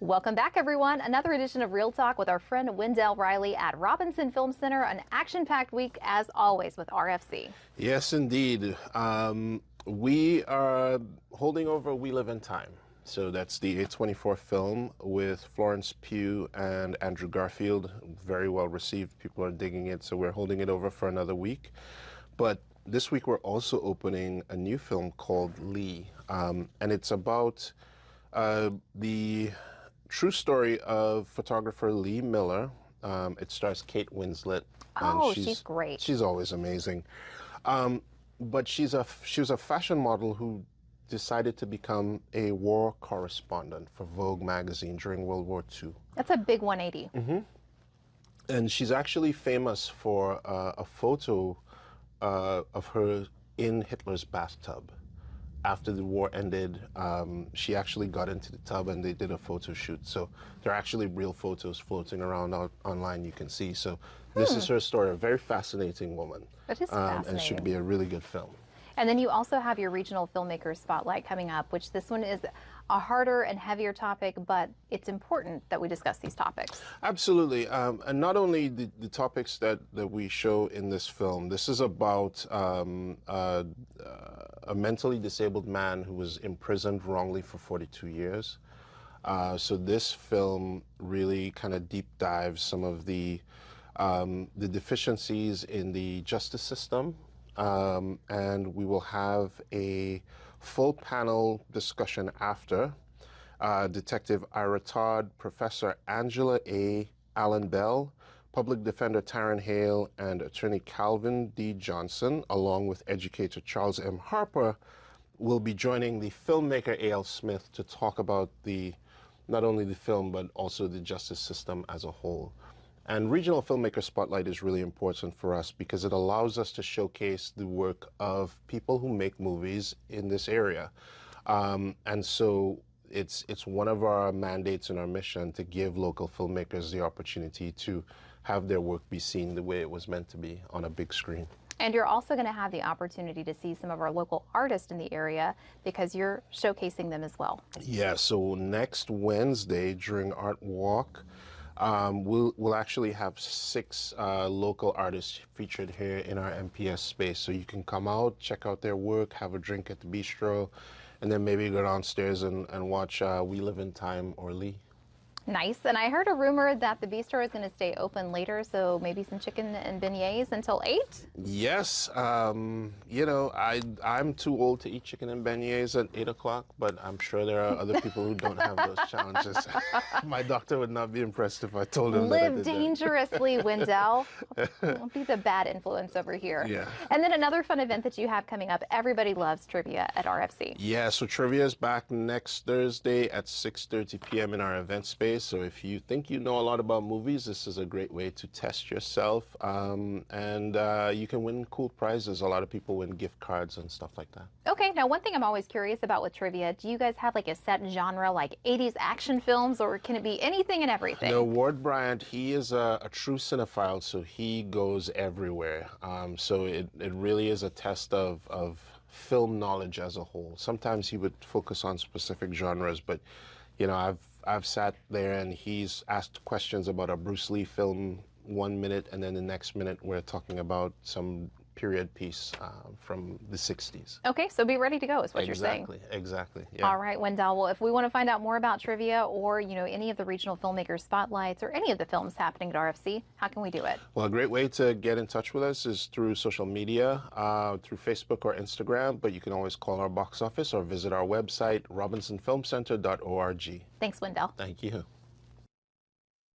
Welcome back, everyone. Another edition of Real Talk with our friend Wendell Riley at Robinson Film Center. An action-packed week, as always, with RFC. Yes, indeed. We are holding over We Live in Time. So that's the A24 film with Florence Pugh and Andrew Garfield. Very well received. People are digging it, so we're holding it over for another week. But this week we're also opening a new film called Lee, and it's about the true story of photographer Lee Miller. It stars Kate Winslet. Oh, she's great. She's always amazing. But she was a fashion model who decided to become a war correspondent for Vogue magazine during World War II. That's a big 180. And she's actually famous for a photo of her in Hitler's bathtub. After the war ended, she actually got into the tub and they did a photo shoot. So there are actually real photos floating around online you can see. So this is her story, a very fascinating woman. It is fascinating. And should be a really good film. And then you also have your regional filmmaker spotlight coming up, which this one is a harder and heavier topic, but it's important that we discuss these topics. Absolutely. And not only the topics that we show in this film, this is about a mentally disabled man who was imprisoned wrongly for 42 years. So this film really kind of deep dives some of the deficiencies in the justice system. And we will have a full panel discussion after. Detective Ira Todd, Professor Angela A. Allen Bell, Public Defender Taryn Hale, and Attorney Calvin D. Johnson, along with educator Charles M. Harper, will be joining the filmmaker A.L. Smith to talk about not only the film, but also the justice system as a whole. And Regional Filmmaker Spotlight is really important for us because it allows us to showcase the work of people who make movies in this area. And so it's one of our mandates and our mission to give local filmmakers the opportunity to have their work be seen the way it was meant to be on a big screen. And you're also going to have the opportunity to see some of our local artists in the area because you're showcasing them as well. Yeah, so next Wednesday during Artwalk, we'll actually have 6 local artists featured here in our MPS space. So you can come out, check out their work, have a drink at the bistro, and then maybe go downstairs and watch We Live in Time or Lee. Nice. And I heard a rumor that the bistro is going to stay open later, so maybe some chicken and beignets until 8? Yes. You know, I'm too old to eat chicken and beignets at 8 o'clock, but I'm sure there are other people who don't have those challenges. My doctor would not be impressed if I told him that I did Live dangerously, Wendell. Don't be the bad influence over here. Yeah. And then another fun event that you have coming up. Everybody loves trivia at RFC. Yeah, so trivia is back next Thursday at 6:30 p.m. in our event space. So if you think you know a lot about movies, this is a great way to test yourself. And you can win cool prizes. A lot of people win gift cards and stuff like that. Okay, now one thing I'm always curious about with trivia, do you guys have like a set genre like 80s action films, or can it be anything and everything? No, Ward Bryant, he is a true cinephile, so he goes everywhere. So it really is a test of film knowledge as a whole. Sometimes he would focus on specific genres, but you know, I've sat there and he's asked questions about a Bruce Lee film 1 minute, and then the next minute we're talking about some period piece from the 60s. Okay, so be ready to go is what you're saying. Exactly. Yeah. All right, Wendell. Well, if we want to find out more about trivia or, you know, any of the regional filmmaker spotlights or any of the films happening at RFC, how can we do it? Well, a great way to get in touch with us is through social media, through Facebook or Instagram, but you can always call our box office or visit our website, robinsonfilmcenter.org. Thanks, Wendell. Thank you.